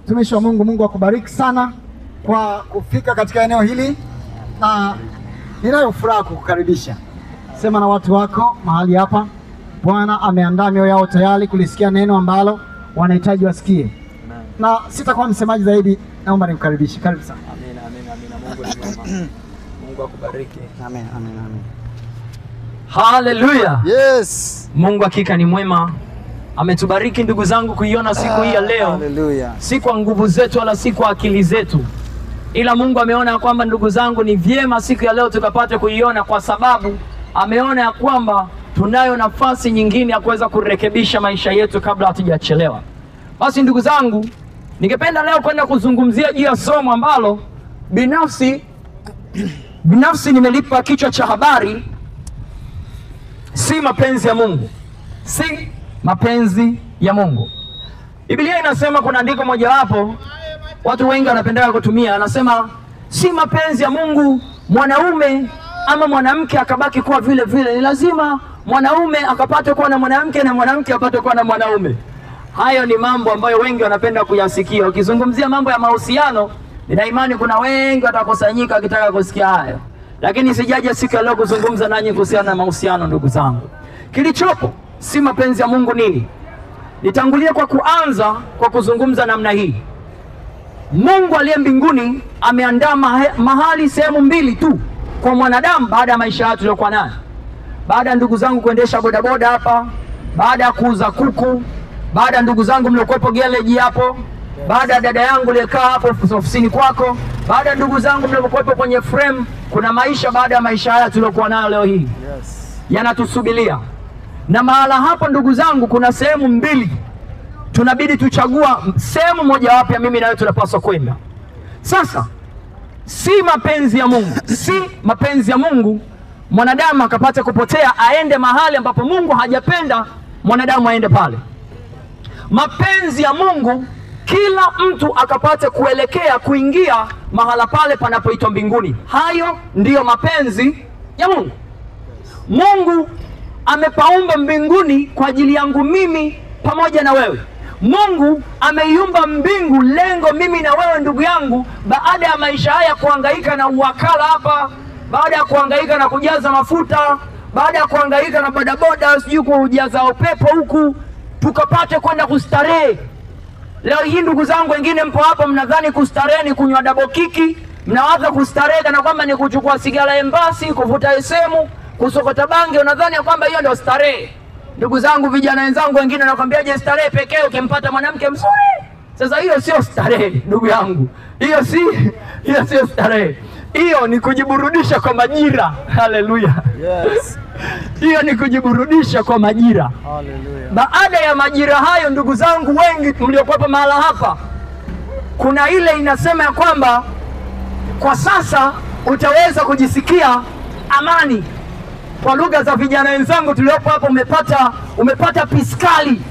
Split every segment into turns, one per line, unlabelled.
Mtumishi wa Mungu, Mungu akubariki sana kwa kufika katika eneo hili, na ninayo furaha kukukaribisha. Sema na watu wako mahali hapa. Bwana ameandaa mioyo yao tayari kulisikia neno ambalo wanahitaji wasikie. Na sitakuwa msemaji zaidi, naomba nikukaribishe. Karibu sana.
Amen, amen, amen. Mungu ni mwema. Mungu akubariki.
Amen, amen, amen.
Hallelujah.
Yes.
Mungu hakika ni mwema. Ametubariki ndugu zangu kuiona siku hii ya leo.
Hallelujah.
Si kwa nguvu zetu wala si kwa akili zetu, ila Mungu ameona ya kwamba ndugu zangu ni vyema siku ya leo tukapate kuiona, kwa sababu ameona ya kwamba tunayo nafasi nyingine ya kuweza kurekebisha maisha yetu kabla hatujachelewa. Basi ndugu zangu, ningependa leo kwenda kuzungumzia juu ya somo ambalo binafsi nimelipa kichwa cha habari, si mapenzi ya Mungu. Si mapenzi ya Mungu. Biblia inasema, kuna andiko mojawapo watu wengi wanapenda kutumia, anasema si mapenzi ya Mungu mwanaume ama mwanamke akabaki kuwa vile vile. Ni lazima mwanaume akapate kuwa na mwanamke na mwanamke apate kuwa na mwanaume. Hayo ni mambo ambayo wengi wanapenda kuyasikia. Ukizungumzia mambo ya mahusiano, nina imani kuna wengi watakusanyika wakitaka kusikia hayo. Lakini sijaja siku ya leo kuzungumza nanyi kuhusiana na mahusiano ndugu zangu. Kilichopo si mapenzi ya Mungu nini? Nitangulie kwa kuanza kwa kuzungumza namna hii. Mungu aliye mbinguni ameandaa mahali sehemu mbili tu kwa mwanadamu baada ya maisha yetu tuliokuwa nayo. Baada ya ndugu zangu kuendesha bodaboda hapa, baada ya kuuza kuku, baada ya ndugu zangu mliokuwepo garage hapo, baada ya dada yangu aliyekaa hapo ofisini kwako, baada ya ndugu zangu mliokuwepo kwenye frame, kuna maisha baada ya maisha haya tuliokuwa nayo leo hii.
Yes.
Yanatusubiria. Na mahala hapo ndugu zangu kuna sehemu mbili. Tunabidi tuchagua sehemu moja wapi ya mimi na wewe tunapaswa kwenda. Sasa si mapenzi ya Mungu, si mapenzi ya Mungu mwanadamu akapata kupotea aende mahali ambapo Mungu hajapenda mwanadamu aende pale. Mapenzi ya Mungu kila mtu akapata kuelekea kuingia mahala pale panapoitwa mbinguni. Hayo ndiyo mapenzi ya Mungu. Mungu amepaumba mbinguni kwa ajili yangu mimi pamoja na wewe. Mungu ameiumba mbingu lengo mimi na wewe ndugu yangu, baada ya maisha haya kuhangaika na uwakala hapa, baada ya kuhangaika na kujaza mafuta, baada ya kuhangaika na bodaboda sijui kujaza upepo huku, tukapate kwenda kustarehe. Leo hii ndugu zangu wengine mpo hapa mnadhani kustarehe ni kunywa double kiki, mnawaza kustarehe kana kwamba ni kuchukua sigara Embasi, kuvuta esemu, kusokota bangi, unadhani kwamba hiyo ndio starehe. Ndugu zangu vijana wenzangu wengine wanakuambiaje starehe pekee ukimpata mwanamke mzuri. Sasa hiyo sio starehe ndugu yangu. Hiyo sio starehe. Hiyo ni kujiburudisha kwa majira. Haleluya.
Yes.
Hiyo ni kujiburudisha kwa majira.
Haleluya.
Baada ya majira hayo ndugu zangu wengi mliokuwa mahala hapa, kuna ile inasema ya kwamba kwa sasa utaweza kujisikia amani. Kwa lugha za vijana wenzangu tuliopo hapa, umepata piskali,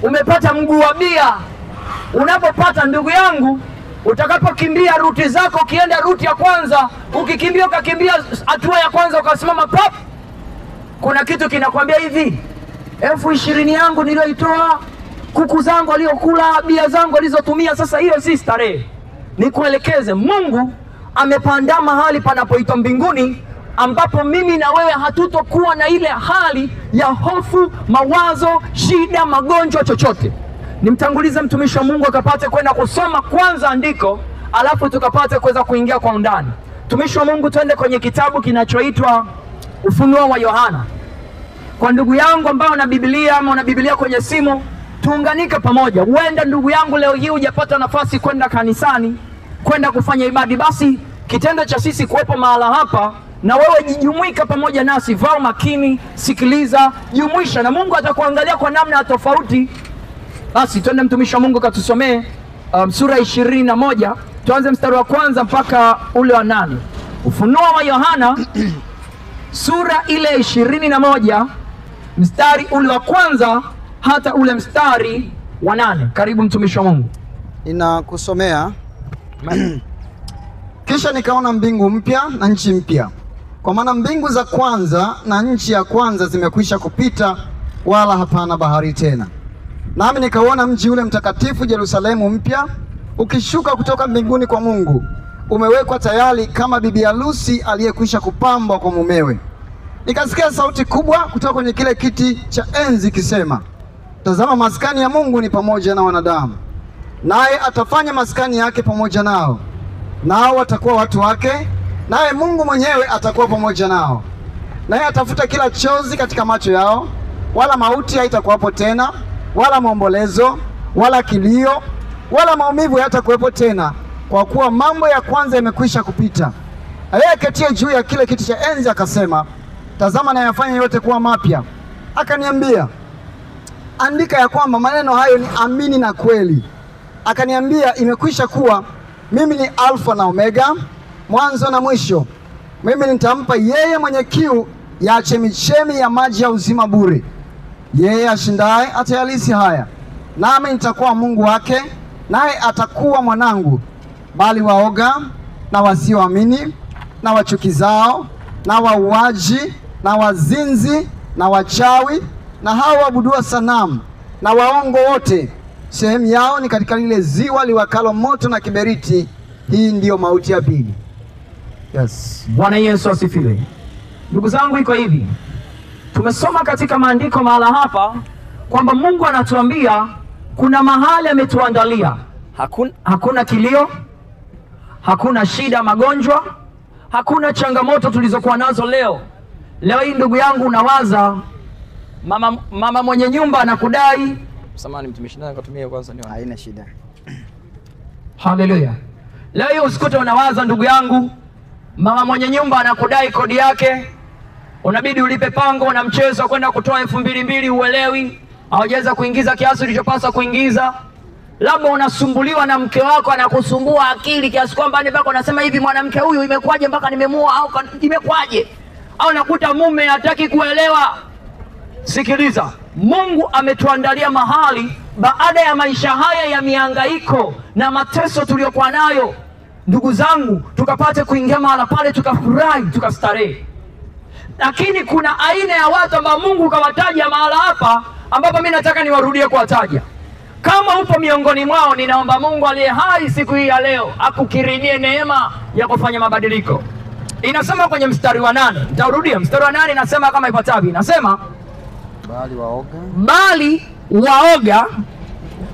umepata mguu wa bia. Unapopata ndugu yangu, utakapokimbia ruti zako, ukienda ruti ya kwanza, ukikimbia ukakimbia hatua ya kwanza ukasimama pap, kuna kitu kinakwambia hivi, 20,000 yangu nilioitoa, kuku zangu aliokula, bia zangu alizotumia, sasa hiyo si starehe. Nikuelekeze, Mungu amepanda mahali panapoitwa mbinguni, ambapo mimi na wewe hatutokuwa na ile hali ya hofu, mawazo, shida, magonjwa, chochote. Nimtangulize mtumishi wa Mungu akapate kwenda kusoma kwanza andiko, alafu tukapate kuweza kuingia kwa undani. Mtumishi wa Mungu, twende kwenye kitabu kinachoitwa Ufunuo wa Yohana. Kwa ndugu yangu ambao una Biblia ama una Biblia kwenye simu, tuunganike pamoja. Huenda ndugu yangu leo hii hujapata nafasi kwenda kanisani, kwenda kufanya ibada, basi kitendo cha sisi kuwepo mahala hapa na wewe jijumuika pamoja nasi, vao makini, sikiliza, jumuisha, na Mungu atakuangalia kwa namna tofauti. Basi twende mtumishi wa Mungu katusomee sura 21, tuanze mstari wa kwanza mpaka ule wa 8. Ufunuo wa Yohana sura ile 21 mstari ule wa kwanza hata ule mstari wa 8. Karibu mtumishi wa Mungu.
Inakusomea. Kisha nikaona mbingu mpya na nchi mpya, kwa maana mbingu za kwanza na nchi ya kwanza zimekwisha kupita, wala hapana bahari tena. Nami nikaona mji ule mtakatifu Yerusalemu mpya ukishuka kutoka mbinguni kwa Mungu, umewekwa tayari kama bibi harusi aliyekwisha kupambwa kwa mumewe. Nikasikia sauti kubwa kutoka kwenye kile kiti cha enzi kisema, tazama, maskani ya Mungu ni pamoja na wanadamu, naye atafanya maskani yake pamoja nao, nao watakuwa watu wake, naye Mungu mwenyewe atakuwa pamoja nao. Naye atafuta kila chozi katika macho yao, wala mauti haitakuwapo tena, wala maombolezo, wala kilio, wala maumivu hayatakuwepo tena, kwa kuwa mambo ya kwanza yamekwisha kupita. Aliyeketia juu ya kile kiti cha enzi akasema, tazama, nayafanya yote kuwa mapya. Akaniambia, andika ya kwamba maneno hayo ni amini na kweli. Akaniambia, imekwisha kuwa. Mimi ni Alfa na Omega, mwanzo na mwisho. Mimi nitampa yeye mwenye kiu ya chemichemi ya maji ya uzima bure. Yeye ashindaye atayalisi haya, nami nitakuwa Mungu wake, naye atakuwa mwanangu. Bali waoga na wasioamini na wachukizao na wauaji na wazinzi na wachawi na hao waabuduo sanamu na waongo wote, sehemu yao ni katika lile ziwa liwakalo moto na kiberiti. Hii ndiyo mauti ya pili. Yes.
Bwana Yesu asifiwe. Ndugu zangu, iko hivi. Tumesoma katika maandiko mahala hapa kwamba Mungu anatuambia kuna mahali ametuandalia. Hakuna kilio, hakuna shida, magonjwa, hakuna changamoto tulizokuwa nazo leo. Leo hii ndugu yangu unawaza mama mwenye nyumba anakudai. Samahani mtumishi, nani akatumia kwanza nione.
Haina shida.
Haleluya. Leo hii usikute unawaza ndugu yangu, mama mwenye nyumba anakudai kodi yake, unabidi ulipe pango na mchezo kwenda kutoa 2,200, uelewi, hawajaweza kuingiza kiasi ulichopaswa kuingiza. Labda unasumbuliwa na mke wako anakusumbua akili kiasi kwamba mpaka unasema hivi, mwanamke huyu imekwaje mpaka nimemuoa, au imekwaje? Au nakuta mume hataki kuelewa. Sikiliza, Mungu ametuandalia mahali baada ya maisha haya ya mihangaiko na mateso tuliyokuwa nayo, ndugu zangu, tukapate kuingia mahala pale tukafurahi, tukastarehe. Lakini kuna aina ya watu ambao Mungu kawataja mahala hapa, ambapo mimi nataka niwarudie kuwataja. Kama upo miongoni mwao, ninaomba Mungu aliye hai siku hii ya leo akukirimie neema ya kufanya mabadiliko. Inasema kwenye mstari wa 8, nitarudia mstari wa 8, inasema kama ifuatavyo. Inasema, bali waoga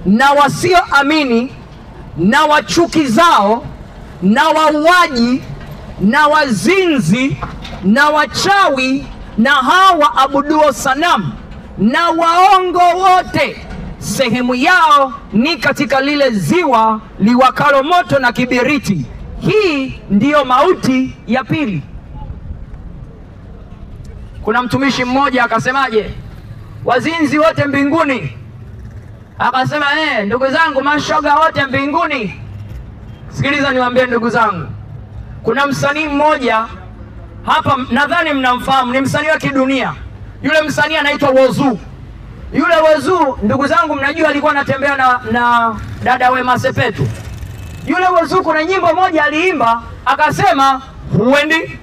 na wasioamini na wachukizao na wauaji na wazinzi na wachawi na hao waabuduo sanamu na waongo wote, sehemu yao ni katika lile ziwa liwakalo moto na kiberiti. Hii ndiyo mauti ya pili. Kuna mtumishi mmoja akasemaje, wazinzi wote mbinguni. Akasema ndugu zangu, mashoga wote mbinguni. Sikiliza niwaambie ndugu zangu, kuna msanii mmoja hapa, nadhani mnamfahamu, ni msanii wa kidunia. Yule msanii anaitwa Whozu. Yule Whozu, ndugu zangu, mnajua alikuwa anatembea na dada Wema Sepetu. Yule Whozu kuna nyimbo moja aliimba, akasema huendi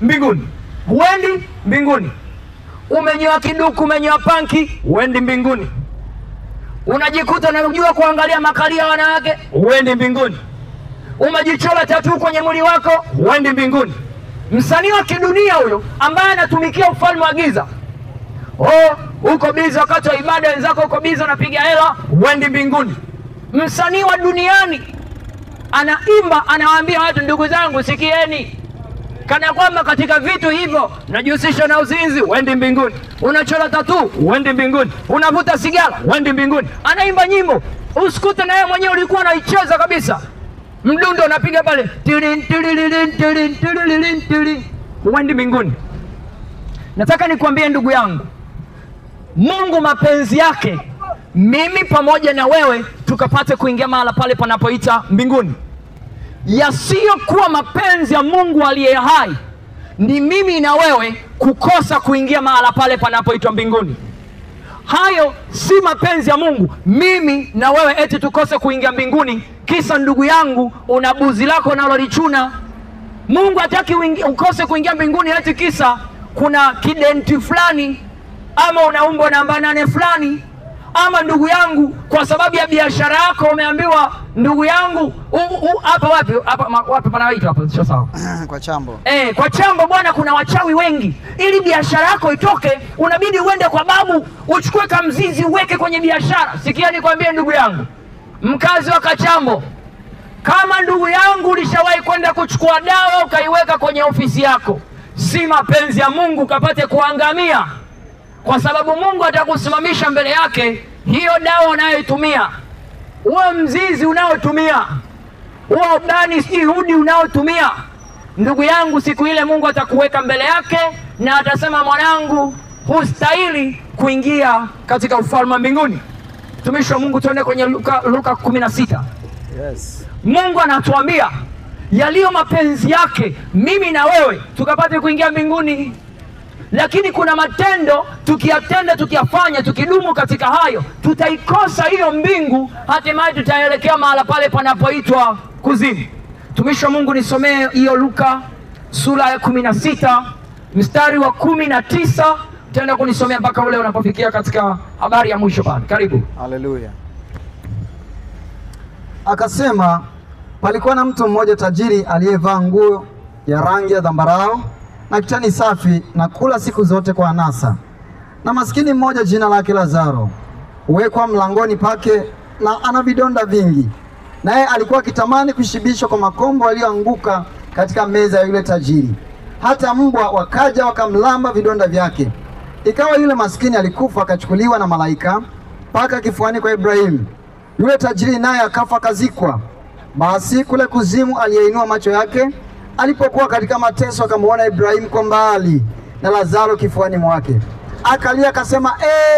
mbinguni, huendi mbinguni. Umenyoa kiduku, umenyoa panki, huendi mbinguni. Unajikuta unajua kuangalia makalia wanawake, huendi mbinguni. Umejichora tatu kwenye mwili wako, huendi mbinguni. Msanii wa kidunia huyo ambaye anatumikia ufalme wa giza. Uko bizi wakati wa ibada, wenzako uko bizi unapiga hela, huendi mbinguni. Msanii wa duniani anaimba, anawaambia watu, ndugu zangu sikieni, kana kwamba katika vitu hivyo unajihusisha na uzinzi, huendi mbinguni. Unachora tatu, huendi mbinguni. Unavuta sigara, huendi mbinguni. Anaimba nyimbo, usikute na yeye mwenyewe ulikuwa unaicheza kabisa, mdundo unapiga pale, huendi mbinguni. Nataka nikwambie ndugu yangu, Mungu mapenzi yake mimi pamoja na wewe tukapate kuingia mahala pale panapoita mbinguni. Yasiyokuwa mapenzi ya Mungu aliye hai ni mimi na wewe kukosa kuingia mahala pale panapoitwa mbinguni. Hayo si mapenzi ya Mungu, mimi na wewe eti tukose kuingia mbinguni. Kisa ndugu yangu una buzi lako unalolichuna. Mungu hataki ukose kuingia mbinguni eti kisa kuna kidenti fulani, ama una umbo namba 8 fulani, Ama ndugu yangu, kwa sababu ya biashara yako umeambiwa ndugu yangu hapa wapi panaitwa hapo, sio sawa
kwa chambo.
Kwa chambo bwana, kuna wachawi wengi. Ili biashara yako itoke, unabidi uende kwa babu, uchukue kamzizi uweke kwenye biashara. Sikia nikwambie ndugu yangu, mkazi wa Kachambo, kama ndugu yangu ulishawahi kwenda kuchukua dawa ukaiweka kwenye ofisi yako, si mapenzi ya Mungu kapate kuangamia, kwa sababu Mungu atakusimamisha mbele yake. Hiyo dawa unayoitumia, huo mzizi unaotumia, huo ubani sihudi unaotumia, ndugu yangu, siku ile Mungu atakuweka mbele yake na atasema, mwanangu, hustahili kuingia katika ufalme wa mbinguni. Mtumishi wa Mungu, tuende kwenye Luka 16.
Yes.
Mungu anatuambia yaliyo mapenzi yake mimi na wewe tukapate kuingia mbinguni. Lakini kuna matendo tukiyatenda, tukiyafanya, tukidumu katika hayo, tutaikosa hiyo mbingu, hatimaye tutaelekea mahala pale panapoitwa kuzimu. Mtumishi wa Mungu, nisomee hiyo Luka sura ya 16 mstari wa 19. Tutaenda kunisomea mpaka ule unapofikia katika habari ya mwisho pale. Karibu.
Haleluya.
Akasema, palikuwa na mtu mmoja tajiri aliyevaa nguo ya rangi ya dhambarau na kitani safi na kula siku zote kwa anasa. Na maskini mmoja jina lake Lazaro huwekwa mlangoni pake na ana vidonda vingi, naye alikuwa akitamani kushibishwa kwa makombo yaliyoanguka katika meza ya yule tajiri. Hata mbwa wakaja wakamlamba vidonda vyake. Ikawa yule maskini alikufa, akachukuliwa na malaika mpaka kifuani kwa Ibrahimu. Yule tajiri naye akafa, akazikwa. Basi kule kuzimu aliyeinua macho yake alipokuwa katika mateso, akamwona Ibrahimu kwa mbali na Lazaro kifuani mwake. Akalia akasema,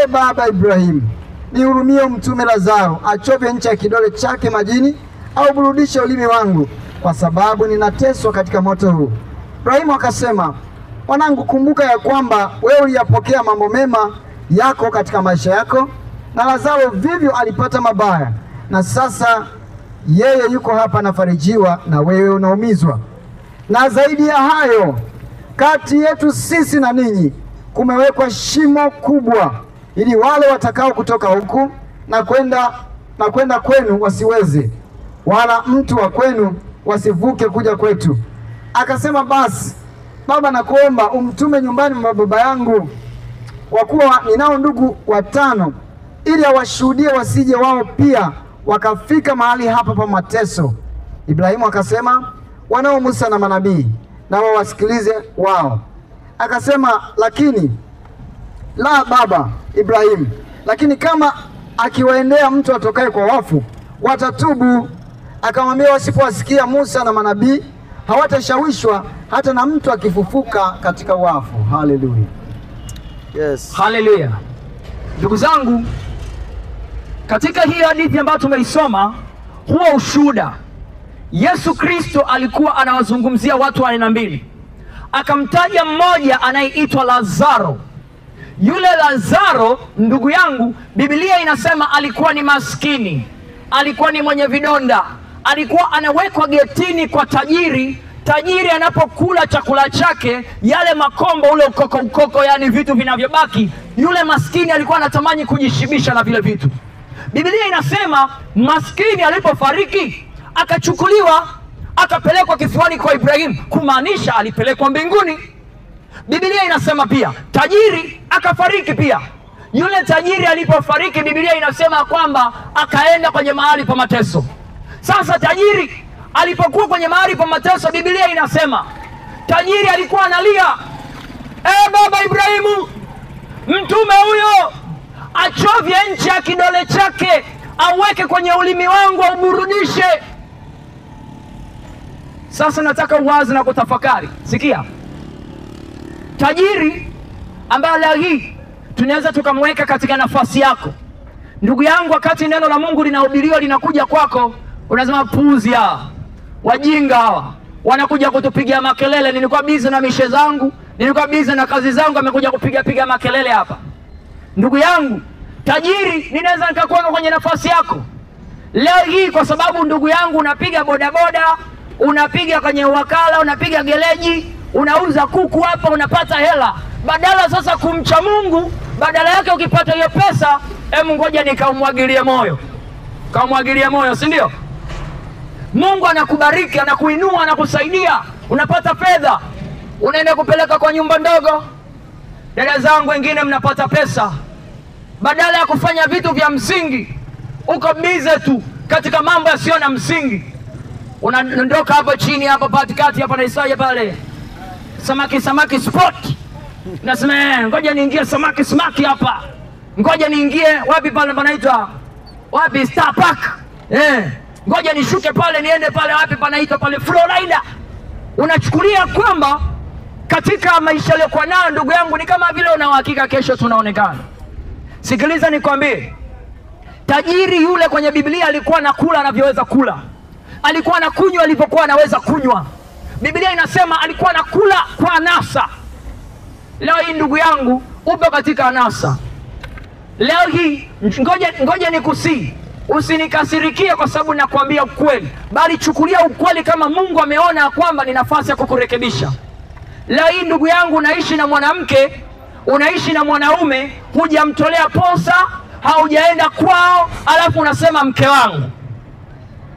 baba Ibrahimu, nihurumie mtume Lazaro achovye ncha ya kidole chake majini, au burudishe ulimi wangu, kwa sababu ninateswa katika moto huu. Ibrahimu akasema, mwanangu, kumbuka ya kwamba wewe uliyapokea mambo mema yako katika maisha yako, na Lazaro vivyo alipata mabaya, na sasa yeye yuko hapa anafarijiwa, na wewe unaumizwa. Na zaidi ya hayo, kati yetu sisi na ninyi kumewekwa shimo kubwa, ili wale watakao kutoka huku na kwenda kwenu wasiweze, wala mtu wa kwenu wasivuke kuja kwetu. Akasema, basi baba, nakuomba umtume nyumbani mwa baba yangu, kwa kuwa ninao ndugu 5, ili awashuhudie, wasije wao pia wakafika mahali hapa pa mateso. Ibrahimu akasema, wanao Musa na manabii, na wawasikilize wao. Akasema, lakini la baba Ibrahimu, lakini kama akiwaendea mtu atokaye kwa wafu, watatubu. Akamwambia, wasipowasikia Musa na manabii hawatashawishwa hata na mtu akifufuka katika wafu. Haleluya.
Yes.
Haleluya. Ndugu zangu, katika hii hadithi ambayo tumeisoma, huo ushuhuda, Yesu Kristo alikuwa anawazungumzia watu wa aina mbili. Akamtaja mmoja anayeitwa Lazaro. Yule Lazaro, ndugu yangu, Biblia inasema alikuwa ni maskini, alikuwa ni mwenye vidonda, alikuwa anawekwa getini kwa tajiri. Tajiri anapokula chakula chake, yale makombo, ule ukoko, yani vitu vinavyobaki, yule maskini alikuwa anatamani kujishibisha na vile vitu. Biblia inasema maskini alipofariki akachukuliwa akapelekwa kifuani kwa Ibrahimu, kumaanisha alipelekwa mbinguni. Biblia inasema pia tajiri akafariki pia. Yule tajiri alipofariki, Biblia inasema kwamba akaenda kwenye mahali pa mateso. Sasa tajiri alipokuwa kwenye mahali pa mateso, Biblia inasema tajiri alikuwa analia, baba Ibrahimu, mtume huyo achovye ncha ya kidole chake, aweke kwenye ulimi wangu, auburudishe. Sasa nataka uwazi na kutafakari. Sikia, tajiri ambaye leo hii tunaweza tukamweka katika nafasi yako, ndugu yangu, wakati neno la Mungu linahubiriwa, linakuja kwako, unasema puuzi hawa, wajinga hawa, wanakuja kutupigia makelele. Nilikuwa busy na mishe zangu, nilikuwa busy na kazi zangu, amekuja kupiga makelele hapa. Ndugu yangu, tajiri, ninaweza nikakuweka kwenye nafasi yako leo hii, kwa sababu ndugu yangu, unapiga bodaboda, unapiga kwenye wakala, unapiga gereji, unauza kuku hapa, unapata hela. Badala sasa kumcha Mungu, Badala yake ukipata hiyo pesa, ngoja nikaumwagilie moyo. Kaumwagilie moyo, si ndio? Mungu anakubariki, anakuinua, anakusaidia, unapata fedha, unaenda kupeleka kwa nyumba ndogo. Dada zangu wengine mnapata pesa, badala ya kufanya vitu vya msingi, uko bize tu katika mambo yasiyo na msingi. Unaondoka hapo chini hapo patikati hapa na Isaya pale, samaki sport. Nasema ngoja niingie samaki hapa. Ngoja niingie wapi pale panaitwa wapi, Star Park. Ngoja nishuke pale niende pale wapi panaitwa pale Florida. Unachukulia kwamba katika maisha yaliyokuwa nayo, ndugu yangu, ni kama vile una uhakika kesho tunaonekana. Sikiliza nikwambie, tajiri yule kwenye Biblia alikuwa anakula anavyoweza kula, alikuwa anakunywa alivyokuwa anaweza kunywa. Biblia inasema alikuwa anakula kwa anasa. Leo hii ndugu yangu, upo katika anasa. Leo hii ngoja nikusii, usinikasirikie kwa sababu nakwambia ukweli, bali chukulia ukweli kama Mungu ameona kwamba ni nafasi ya kukurekebisha. Leo hii ndugu yangu, unaishi na mwanamke, unaishi na mwanaume, hujamtolea posa, haujaenda kwao, alafu unasema mke wangu.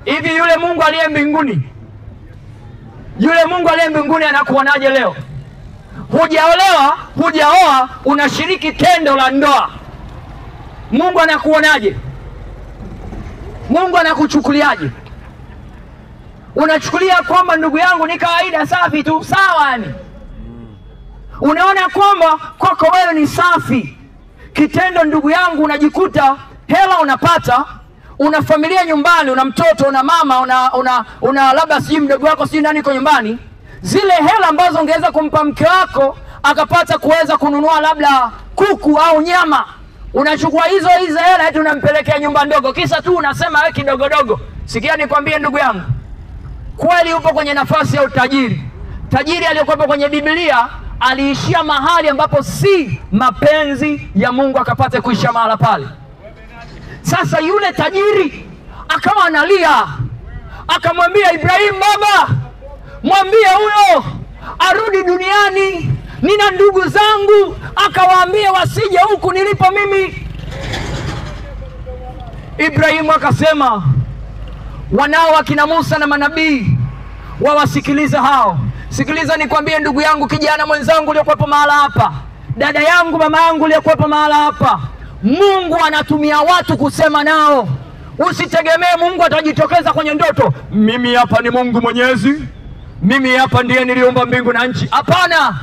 Hivi yule Mungu aliye mbinguni, yule Mungu aliye mbinguni anakuonaje leo? Hujaolewa, hujaoa, unashiriki tendo la ndoa. Mungu anakuonaje? Mungu anakuchukuliaje? Unachukulia kwamba ndugu yangu ni kawaida, safi tu, sawa yani. Unaona kwamba kwako wewe ni safi. Kitendo ndugu yangu, unajikuta hela unapata, una familia nyumbani, una mtoto, una mama, una labda sijui mdogo wako sijui nani kwa nyumbani. Zile hela ambazo ungeweza kumpa mke wako akapata kuweza kununua labda kuku au nyama, unachukua hizo hela eti unampelekea nyumba ndogo, kisa tu unasema wewe kidogodogo. Sikia nikwambie ndugu yangu, kweli upo kwenye nafasi ya utajiri. Tajiri aliyokuwa kwenye Biblia aliishia mahali ambapo si mapenzi ya Mungu akapata kuishia mahala pale. Sasa yule tajiri akawa analia, akamwambia Ibrahim, baba, mwambie huyo arudi duniani, nina ndugu zangu, akawaambia wasije huku nilipo mimi. Ibrahim akasema wanao wakina Musa na manabii wawasikilize hao. Sikiliza nikwambie ndugu yangu, kijana mwenzangu uliyekuwepo mahala hapa, dada yangu, mama yangu uliyekuwepo mahala hapa, Mungu anatumia watu kusema nao. Usitegemee Mungu atajitokeza kwenye ndoto, mimi hapa ni Mungu Mwenyezi, mimi hapa ndiye niliumba mbingu na nchi. Hapana,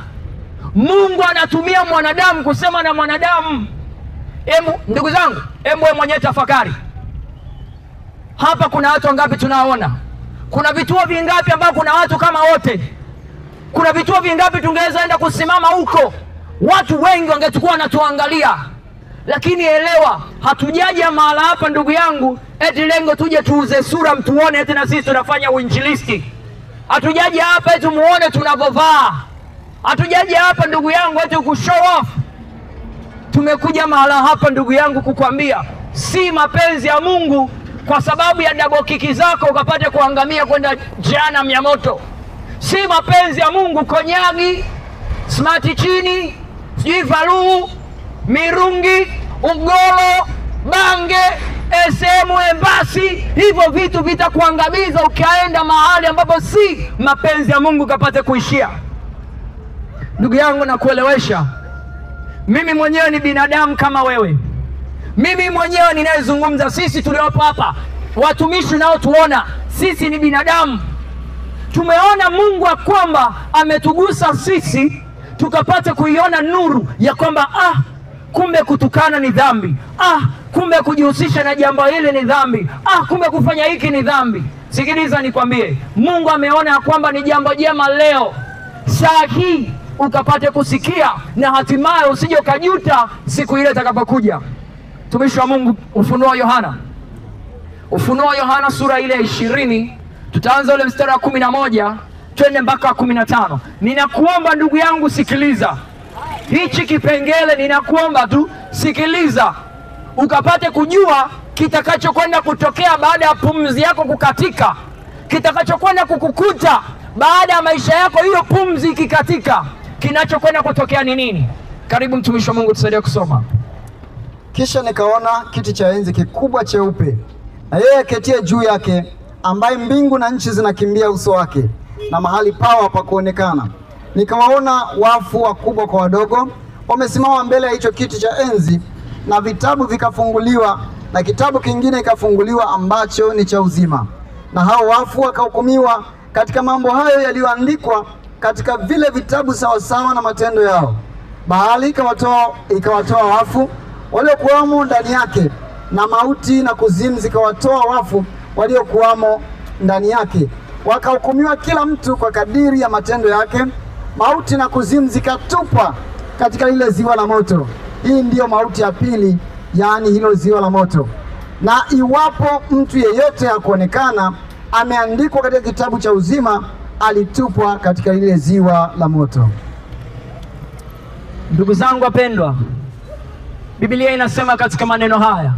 Mungu anatumia mwanadamu kusema na mwanadamu. Ndugu zangu, wewe mwenyewe tafakari. Hapa kuna watu wangapi tunaona? Kuna vituo vingapi ambao kuna watu kama wote? Kuna vituo vingapi tungeweza enda kusimama huko, watu wengi wangechukua na tuangalia. Lakini elewa, hatujaja mahala hapa ndugu yangu eti lengo tuje tuuze sura mtuone eti na sisi tunafanya uinjilisti. Hatujaja hapa eti muone tunavovaa. Hatujaja hapa ndugu yangu eti kushow off. Tumekuja mahala hapa ndugu yangu kukwambia si mapenzi ya Mungu kwa sababu ya double kiki zako ukapate kuangamia kwenda jehanamu ya moto. Si mapenzi ya Mungu konyagi, smart chini, sijui valuu, mirungi, ugolo, bange, SM, embasi, hivyo vitu vitakuangamiza ukaenda mahali ambapo si mapenzi ya Mungu kapate kuishia. Ndugu yangu nakuelewesha, mimi mwenyewe ni binadamu kama wewe. Mimi mwenyewe ninayezungumza, sisi tuliopo hapa, watumishi nao tuona, sisi ni binadamu. Tumeona Mungu wa kwamba ametugusa sisi tukapata kuiona nuru ya kwamba kumbe kutukana ni dhambi. Kumbe kujihusisha na jambo hili ni dhambi. Kumbe kufanya hiki ni dhambi. Sikiliza nikwambie, Mungu ameona kwamba ni jambo jema leo saa hii ukapate kusikia na hatimaye usije ukajuta siku ile itakapokuja. Tumishi wa Mungu, Ufunuo Yohana sura ile 20, tutaanza ule mstari wa 11 twende mpaka 15. Ninakuomba ndugu yangu, sikiliza hichi kipengele, ninakuomba tu sikiliza ukapate kujua kitakachokwenda kutokea baada ya pumzi yako kukatika, kitakachokwenda kukukuta baada ya maisha yako hiyo pumzi ikikatika. Kinachokwenda kutokea ni nini? Karibu mtumishi wa Mungu, tusaidie kusoma.
Kisha nikaona kiti cha enzi kikubwa cheupe, na yeye aketie juu yake, ambaye mbingu na nchi zinakimbia uso wake, na mahali pao hapakuonekana. Nikawaona wafu wakubwa kwa wadogo wamesimama mbele ya hicho kiti cha enzi, na vitabu vikafunguliwa, na kitabu kingine kikafunguliwa ambacho ni cha uzima. Na hao wafu wakahukumiwa katika mambo hayo yaliyoandikwa katika vile vitabu sawasawa na matendo yao. Bahari ikawatoa wafu waliokuwamo ndani yake, na mauti na kuzimu zikawatoa wafu waliokuwamo ndani yake. Wakahukumiwa kila mtu kwa kadiri ya matendo yake. Mauti na kuzimu zikatupwa katika lile ziwa la moto. Hii ndiyo mauti ya pili, yaani hilo ziwa la moto. Na iwapo mtu yeyote hakuonekana ameandikwa katika kitabu cha uzima, alitupwa katika lile ziwa la moto.
Ndugu zangu wapendwa, Biblia inasema katika maneno haya,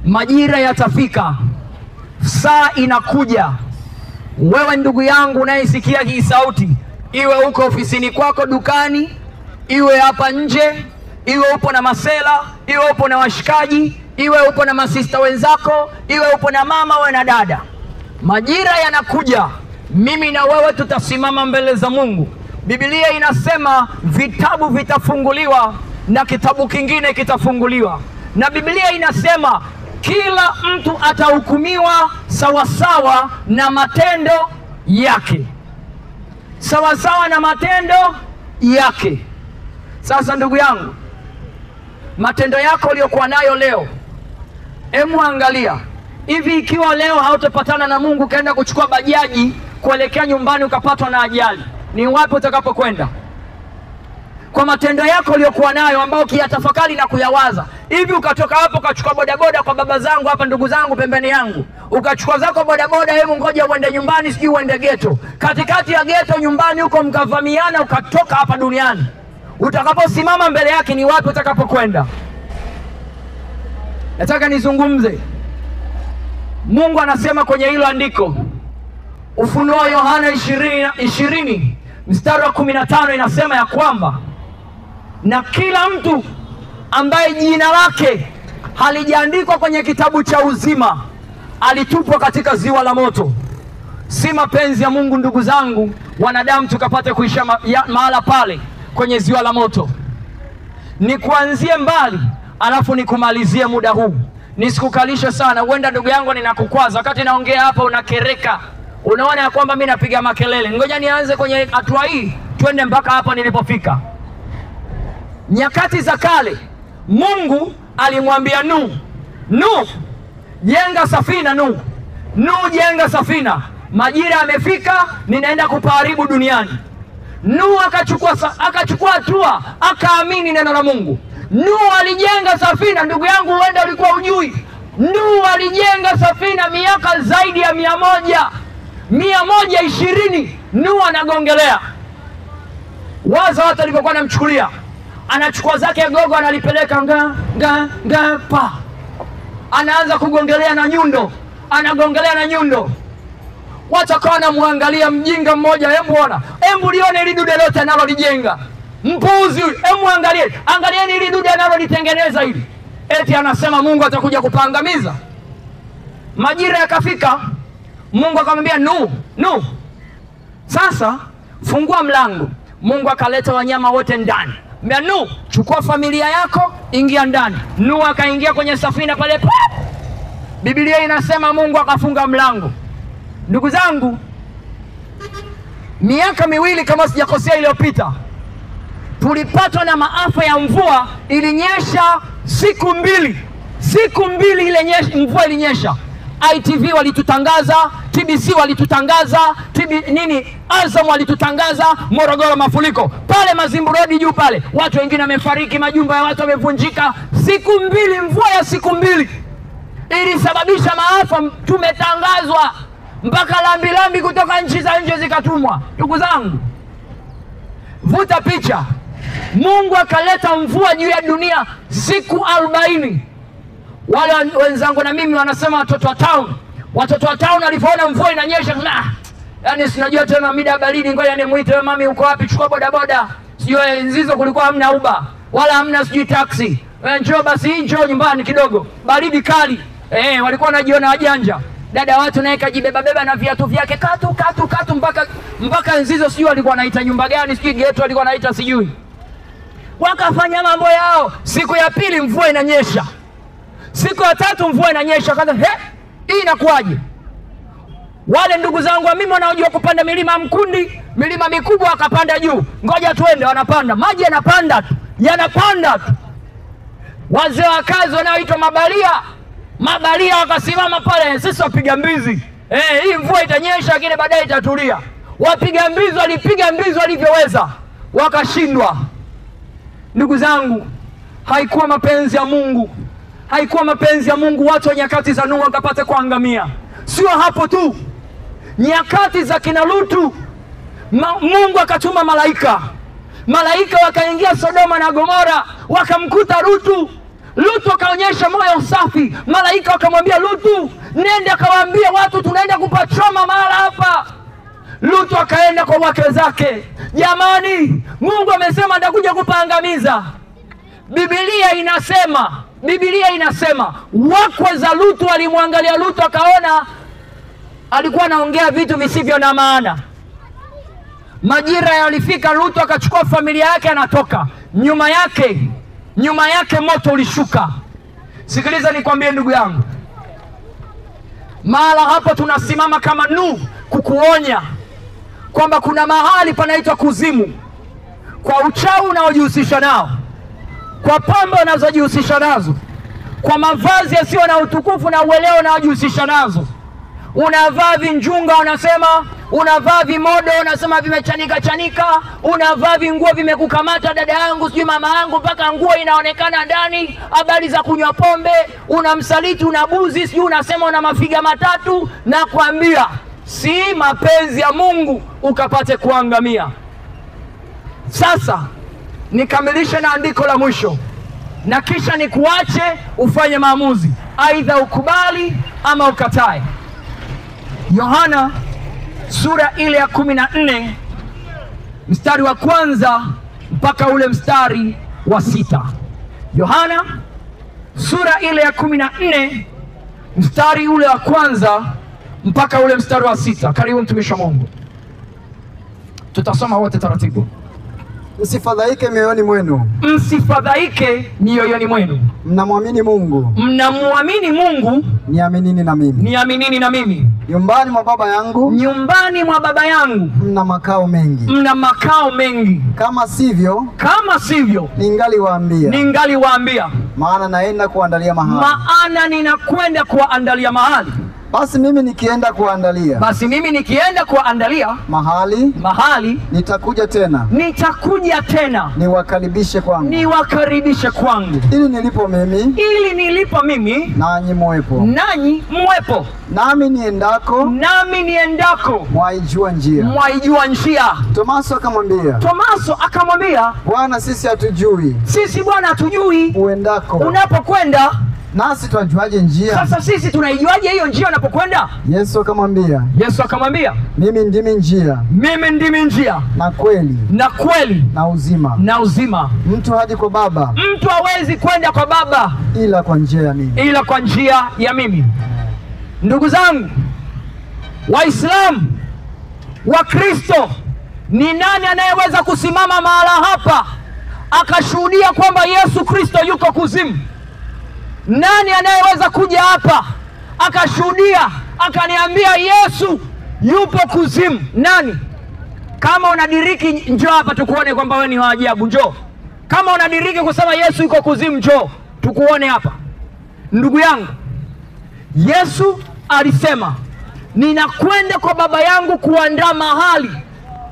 majira yatafika, saa inakuja. Wewe ndugu yangu unayesikia hii sauti, iwe uko ofisini kwako, dukani, iwe hapa nje, iwe upo na masela, iwe upo na washikaji, iwe upo na masista wenzako, iwe upo na mama we na dada, majira yanakuja, mimi na wewe tutasimama mbele za Mungu. Biblia inasema vitabu vitafunguliwa na kitabu kingine kitafunguliwa, na Biblia inasema kila mtu atahukumiwa sawasawa na matendo yake, sawasawa na matendo yake. Sasa ndugu yangu, matendo yako uliyokuwa nayo leo, hebu angalia hivi, ikiwa leo hautapatana na Mungu, kaenda kuchukua bajaji kuelekea nyumbani ukapatwa na ajali, ni wapi utakapokwenda? Kwa matendo yako uliyokuwa nayo ambao ukiyatafakari na kuyawaza, hivi ukatoka hapo ukachukua bodaboda kwa baba zangu hapa, ndugu zangu pembeni yangu, ukachukua zako bodaboda, hebu ngoja uende nyumbani, sijui uende geto, katikati ya geto nyumbani huko mkavamiana, ukatoka hapa duniani, utakaposimama mbele yake ni wapi utakapokwenda? Nataka nizungumze. Mungu anasema kwenye hilo andiko, Ufunuo Yohana 20 mstari wa 15, inasema ya kwamba na kila mtu ambaye jina lake halijaandikwa kwenye kitabu cha uzima alitupwa katika ziwa la moto. Si mapenzi ya Mungu ndugu zangu wanadamu tukapate kuisha mahala pale kwenye ziwa la moto. Ni kuanzie mbali alafu nikumalizie muda huu, nisikukalisha sana. Huenda ndugu yangu ninakukwaza wakati naongea hapa, unakereka, unaona ya kwamba mimi napiga makelele. Ngoja nianze kwenye hatua hii, twende mpaka hapa nilipofika. Nyakati za kale Mungu alimwambia Nuhu, jenga safina. Nuhu, jenga safina, majira yamefika, ninaenda kupaharibu duniani. Nuhu akachukua hatua, akaamini neno la Mungu. Nuhu alijenga safina. Ndugu yangu, huenda ulikuwa ujui, Nuhu alijenga safina miaka zaidi ya 120. Nuhu anagongelea. Waza watu walivyokuwa namchukulia, anachukua zake gogo, analipeleka nga pa, anaanza kugongelea na nyundo, anagongelea na nyundo. Watu wakawa wanamwangalia, mjinga mmoja, hebu ona, hebu lione hili dude lote analolijenga, mpuuzi huyu, hebu angalieni hili dude analolitengeneza hili. Eti anasema Mungu atakuja kupaangamiza. Majira yakafika, Mungu akamwambia Nuhu, sasa fungua mlango. Mungu akaleta wanyama wote ndani. Nuhu, chukua familia yako, ingia ndani. Nuhu akaingia kwenye safina pale. Biblia inasema Mungu akafunga mlango. Ndugu zangu, miaka 2 kama sijakosea iliyopita, tulipatwa na maafa ya mvua. Ilinyesha siku 2 ile mvua ilinyesha. ITV walitutangaza, TBC walitutangaza, Azam walitutangaza, Morogoro mafuriko pale Mazimbu Road juu pale, watu wengine wamefariki, majumba ya watu wamevunjika. Siku 2, mvua ya siku 2 ilisababisha maafa. Tumetangazwa mpaka lambi kutoka nchi za nje zikatumwa. Ndugu zangu, vuta picha, Mungu akaleta mvua juu ya dunia siku 40. Wale wenzangu na mimi wanasema watoto wa town walipoona mvua inanyesha, yani sinajua tena mida baridi, ngoja nimuite wewe mami, uko wapi, chukua bodaboda, sijui Nzizo kulikuwa hamna Uber wala hamna sijui taxi. Njoo basi, njoo nyumbani kidogo, baridi kali. Walikuwa wanajiona wajanja. Dada watu naye kajibeba beba na viatu vyake katu mpaka Nzizo sijui walikuwa wanaita nyumba gani, sijui ghetto walikuwa wanaita sijui. Wakafanya mambo yao. Siku ya pili mvua inanyesha. Siku ya tatu mvua inanyesha. Kaza, hii inakuaje? Wale ndugu zangu wa mimi wanaojua kupanda milima mkundi, milima mikubwa wakapanda juu. Ngoja tuende, wanapanda. Maji yanapanda tu. Wazee wa kazi wanaoitwa mabalia wakasimama pale, sisi wapiga mbizi. Hii mvua itanyesha lakini baadaye itatulia. Wapiga mbizi walipiga mbizi walivyoweza, wakashindwa. Ndugu zangu, haikuwa mapenzi ya Mungu. Haikuwa mapenzi ya Mungu watu wa nyakati za Nuhu wakapate kuangamia. Sio hapo tu. Nyakati za kina Lutu, Mungu akatuma malaika. Malaika wakaingia Sodoma na Gomora, wakamkuta Lutu. Lutu akaonyesha moyo safi. Malaika wakamwambia Lutu, nenda kawaambia watu tunaenda kupachoma mahala hapa. Lutu akaenda kwa wake zake. Jamani, Mungu amesema atakuja kupaangamiza. Biblia inasema wakwe za Lutu walimwangalia Lutu, akaona alikuwa anaongea vitu visivyo na maana. Majira yalifika, Lutu akachukua familia yake anatoka. Nyuma yake moto ulishuka. Sikiliza nikwambie ndugu yangu, mahala hapo tunasimama kama Nuhu kukuonya kwamba kuna mahali panaitwa kuzimu, kwa uchawi unaojihusisha nao, kwa pambo unazojihusisha nazo, kwa mavazi yasiyo na utukufu na uelewa unaojihusisha nazo. Unavaa vinjunga, unasema unavaa vimodo, unasema vimechanika, unavaa vinguo vimekukamata dada yangu, sijui mama yangu, mpaka nguo inaonekana ndani, habari za kunywa pombe, unamsaliti, unabuzi, sijui unasema una mafiga matatu. Na kuambia si mapenzi ya Mungu ukapate kuangamia. Sasa nikamilishe na andiko la mwisho, na kisha nikuache ufanye maamuzi, aidha ukubali ama ukatae. Yohana sura ile ya 14 mstari wa kwanza mpaka ule mstari wa 6. Yohana sura ile ya 14 mstari ule wa kwanza mpaka ule mstari wa 6. Karibu mtumishi wa Mungu, tutasoma wote taratibu.
Msifadhaike mioyoni mwenu.
Msifadhaike mioyoni mwenu.
Mnamwamini Mungu.
Mnamwamini Mungu.
Niaminini na mimi.
Niaminini na mimi.
Nyumbani mwa Baba yangu.
Nyumbani mwa Baba yangu
mna makao mengi.
Mna makao mengi.
Kama sivyo.
Ningaliwaambia.
Maana naenda kuandalia mahali.
Maana ninakwenda kuandalia mahali.
Basi mimi nikienda kuandalia mahali, nitakuja tena niwakaribishe kwangu, ili nilipo mimi nanyi muwepo, nami niendako mwaijua njia. Tomaso akamwambia Bwana, sisi hatujui uendako. Unapokwenda nasi tunajuaje njia? Sasa sisi tunaijuaje hiyo njia unapokwenda? Yesu akamwambia, mimi ndimi njia na kweli na uzima. Mtu haji kwa Baba, mtu hawezi kwenda kwa Baba ila kwa njia ya mimi. Ndugu zangu Waislamu, Wakristo, ni nani anayeweza kusimama mahala hapa akashuhudia kwamba Yesu Kristo yuko kuzimu? Nani anayeweza kuja hapa akashuhudia akaniambia Yesu yupo kuzimu? Nani? Kama unadiriki njoo hapa tukuone kwamba wewe ni wa ajabu, njoo. Kama unadiriki kusema Yesu yuko kuzimu, njoo tukuone hapa. Ndugu yangu, Yesu alisema ninakwenda kwa Baba yangu kuandaa mahali.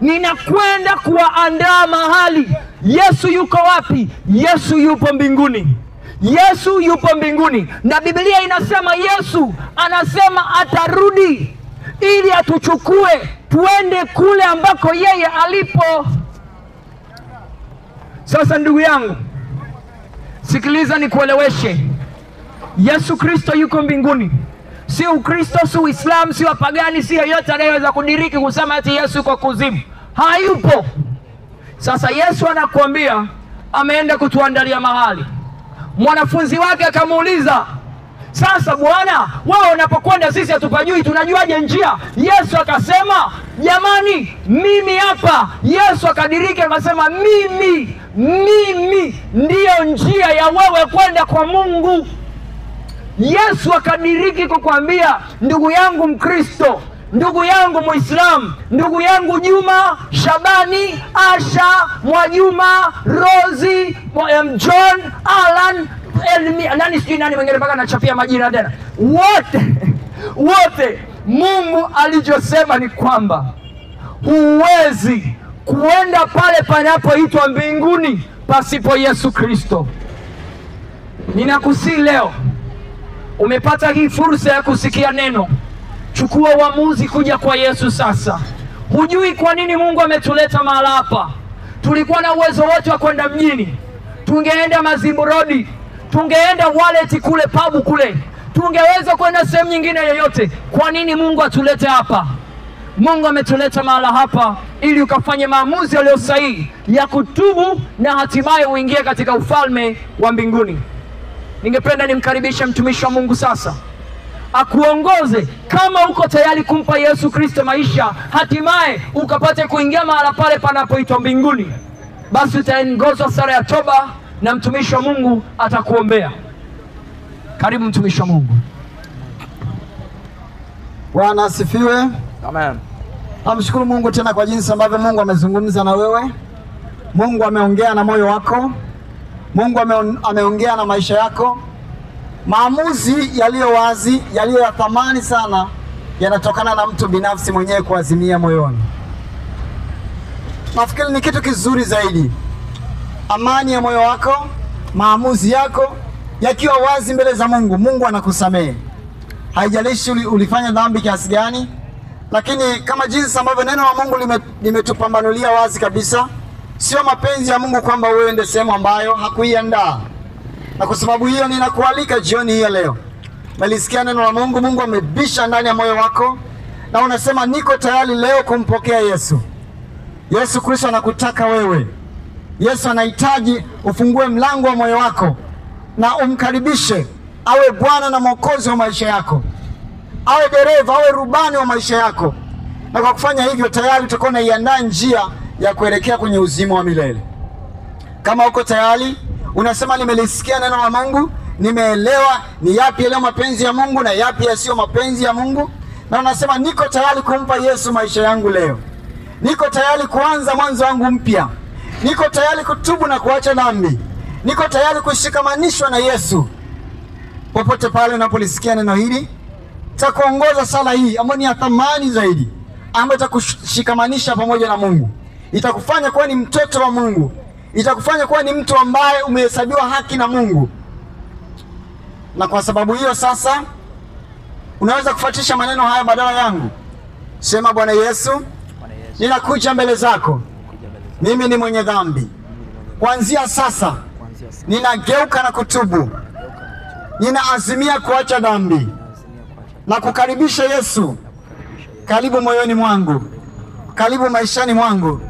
Ninakwenda kuandaa mahali. Yesu yuko wapi? Yesu yupo mbinguni. Na Biblia inasema Yesu anasema atarudi ili atuchukue tuende kule ambako yeye alipo. Sasa ndugu yangu, sikiliza nikueleweshe. Yesu Kristo yuko mbinguni. Si Ukristo, si Uislamu, si wapagani, si yoyote anayeweza kudiriki kusema ati Yesu yuko kuzimu. Hayupo.
Sasa Yesu anakuambia ameenda kutuandalia mahali. Mwanafunzi wake akamuuliza, sasa Bwana, wewe unapokwenda sisi hatupajui, tunajuaje njia? Yesu akasema, jamani, mimi hapa. Yesu akadiriki akasema, mimi ndiyo njia ya wewe kwenda kwa Mungu. Yesu akadiriki kukwambia, ndugu yangu Mkristo, ndugu yangu Muislamu, ndugu yangu Juma, Shabani, Asha, Mwajuma, Rozi, John, Alan, nani sijui nani mwingine mpaka nachapia majina tena. Wote Mungu alichosema ni kwamba huwezi kuenda pale panapoitwa mbinguni pasipo Yesu Kristo. Ninakusihi leo, umepata hii fursa ya kusikia neno, chukua uamuzi kuja kwa Yesu sasa. Hujui kwa nini Mungu ametuleta mahala hapa. Tulikuwa na uwezo wote wa kwenda mjini, tungeenda Mazimbu Road, tungeenda Wallet kule pabu kule, tungeweza kwenda sehemu nyingine yoyote. Kwa nini Mungu atulete hapa? Mungu ametuleta mahala hapa ili ukafanye maamuzi yaliyo sahihi ya kutubu na hatimaye uingie katika ufalme wa mbinguni. Ningependa nimkaribishe mtumishi wa Mungu sasa akuongoze. Kama uko tayari kumpa Yesu Kristo maisha, hatimaye ukapate kuingia mahala pale panapoitwa mbinguni, basi utaongozwa sala ya toba na mtumishi wa Mungu atakuombea. Karibu mtumishi wa Mungu.
Bwana asifiwe.
Amen.
Namshukuru Mungu tena kwa jinsi ambavyo Mungu amezungumza na wewe. Mungu ameongea na moyo wako. Mungu ameongea na maisha yako. Maamuzi yaliyo wazi, yaliyo ya thamani sana, yanatokana na mtu binafsi mwenyewe kuazimia moyoni. Nafikiri ni kitu kizuri zaidi. Amani ya moyo wako, maamuzi yako yakiwa wazi mbele za Mungu, Mungu anakusamehe. Haijalishi ulifanya dhambi kiasi gani, lakini kama jinsi ambavyo neno la Mungu limetupambanulia wazi kabisa, sio mapenzi ya Mungu kwamba wewe ende sehemu ambayo hakuiandaa. Na kwa sababu hiyo ninakualika jioni hii leo. Umelisikia neno la Mungu, Mungu amebisha ndani ya moyo wako na unasema niko tayari leo kumpokea Yesu. Yesu Kristo anakutaka wewe. Yesu anahitaji ufungue mlango wa moyo wako na umkaribishe awe Bwana na Mwokozi wa maisha yako. Awe dereva, awe rubani wa maisha yako. Na kwa kufanya hivyo tayari utakuwa unaiandaa njia ya kuelekea kwenye uzima wa milele. Kama uko tayari, unasema nimelisikia neno la Mungu, nimeelewa ni yapi yale mapenzi ya Mungu na yapi yasiyo mapenzi ya Mungu, na unasema niko tayari kumpa Yesu maisha yangu leo. Niko tayari kuanza mwanzo wangu mpya. Niko tayari kutubu na kuacha dhambi. Niko tayari kushikamanishwa na Yesu. Popote pale unapolisikia neno hili, takuongoza sala hii ambayo ni ya thamani zaidi, ambayo itakushikamanisha pamoja na Mungu. Itakufanya kuwa ni mtoto wa Mungu. Itakufanya kuwa ni mtu ambaye umehesabiwa haki na Mungu. Na kwa sababu hiyo sasa unaweza kufuatisha maneno haya badala yangu. Sema, Bwana Yesu, ninakuja mbele zako. Mimi ni mwenye dhambi. Kuanzia sasa ninageuka na kutubu. Ninaazimia kuacha dhambi na kukaribisha Yesu. Karibu moyoni mwangu. Karibu maishani mwangu.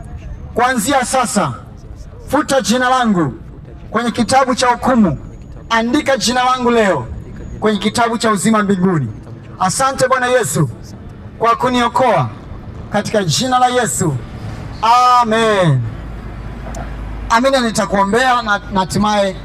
Kuanzia sasa futa jina langu kwenye kitabu cha hukumu. Andika jina langu leo kwenye kitabu cha uzima mbinguni. Asante Bwana Yesu kwa kuniokoa, katika jina la Yesu. Amen. Amina. Nitakuombea na hatimaye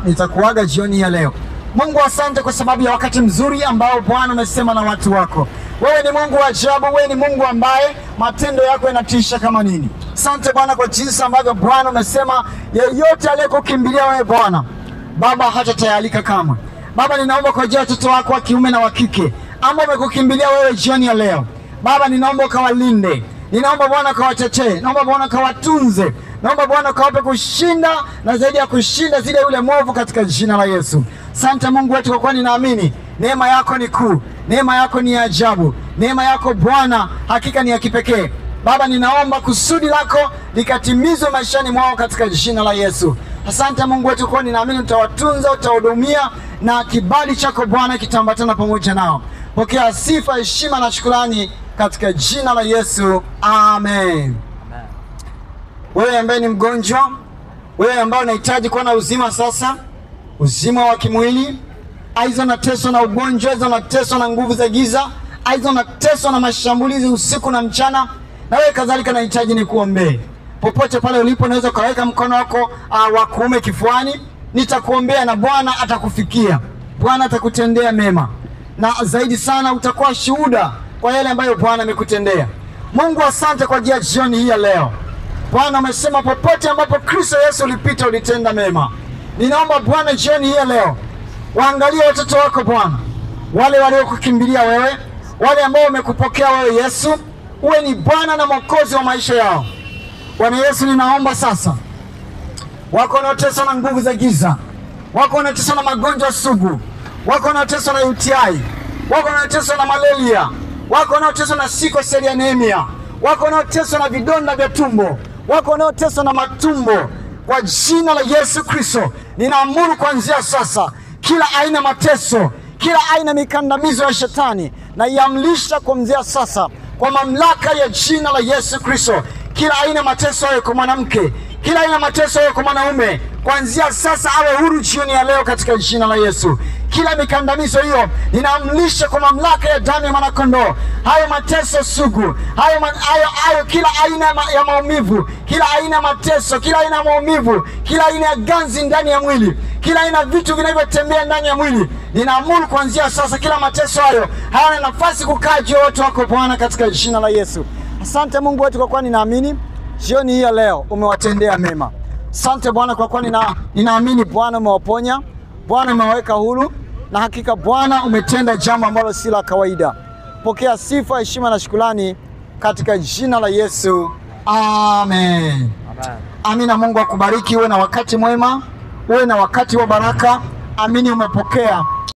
nitakuaga jioni ya leo. Mungu, asante kwa sababu ya wakati mzuri ambao Bwana umesema na watu wako. Wewe ni Mungu wa ajabu, wewe ni Mungu ambaye matendo yako yanatisha kama nini. Asante Bwana kwa jinsi ambavyo Bwana umesema yeyote aliyekukimbilia wewe Bwana, Baba hatatayalika kamwe. Baba, ninaomba kwa ajili ya watoto wako wa kiume na wa kike ambao wamekukimbilia wewe jioni ya leo. Baba, ninaomba ukawalinde. Ninaomba Bwana kawatetee. Naomba Bwana kawatunze. Naomba Bwana kawape kushinda na zaidi ya kushinda zile yule mwovu katika jina la Yesu. Asante Mungu wetu kwa kuwa ninaamini neema yako ni kuu. Neema yako ni ya ajabu. Neema yako Bwana hakika ni ya kipekee. Baba, ninaomba kusudi lako likatimizwe maishani mwao katika jina la Yesu. Asante Mungu wetu kwa ninaamini utawatunza, utahudumia na kibali chako Bwana kitambatana pamoja nao. Pokea sifa, heshima na shukrani katika jina la Yesu. Amen. wewe ambaye ni mgonjwa, wewe ambaye unahitaji kuwa na uzima sasa, uzima wa kimwili, aidha unateswa na ugonjwa, aidha unateswa na nguvu za giza, aidha unateswa na mashambulizi usiku na mchana, na wewe kadhalika nahitaji nikuombee. Popote pale ulipo unaweza kaweka mkono wako wa kuume kifuani, nitakuombea na Bwana atakufikia. Bwana atakutendea mema, na zaidi sana utakuwa shuhuda kwa yale ambayo Bwana amekutendea. Mungu, asante kwa ajili ya jioni hii ya leo. Bwana umesema popote ambapo Kristo Yesu ulipita ulitenda mema. Ninaomba Bwana jioni hii ya leo waangalie watoto wako Bwana, wale waliokukimbilia wewe, wale ambao wamekupokea wewe Yesu, uwe ni Bwana na Mwokozi wa maisha yao. Bwana Yesu, ninaomba sasa, wako wanaoteswa na nguvu za giza, wako wanaoteswa na magonjwa sugu, wako wanaoteswa na UTI, wako wanaoteswa na malaria, wako wanaoteswa na sickle cell anemia, wako wanaoteswa na vidonda vya tumbo, wako wanaoteswa na matumbo. Kwa jina la Yesu Kristo, ninaamuru kuanzia sasa kila aina mateso, kila aina mikandamizo ya shetani, na iamlisha kuanzia sasa kwa mamlaka ya jina la Yesu Kristo. Kila aina mateso hayo kwa mwanamke, kila aina mateso hayo kwa mwanaume, kuanzia sasa awe huru jioni ya leo katika jina la Yesu. Kila mikandamizo hiyo ninaamlisha kwa mamlaka ya damu ya mwanakondoo. Hayo mateso sugu, hayo kila aina ya maumivu, kila aina ya mateso, kila aina ya maumivu, kila aina ya ganzi ndani ya mwili, kila aina vitu vinavyotembea ndani ya mwili, ninaamuru kuanzia sasa kila mateso hayo hayana nafasi kukaa juu ya watu wako Bwana katika jina la Yesu. Asante Mungu wetu kwa kuwa ninaamini jioni hii ya leo umewatendea mema. Asante Bwana kwa kuwa ninaamini Bwana umewaponya, Bwana umewaweka huru, na hakika Bwana umetenda jambo ambalo si la kawaida. Pokea sifa, heshima na shukrani katika jina la Yesu. Amen. Amen. Amina. Mungu akubariki, uwe na wakati mwema, uwe na wakati wa baraka. Amini umepokea.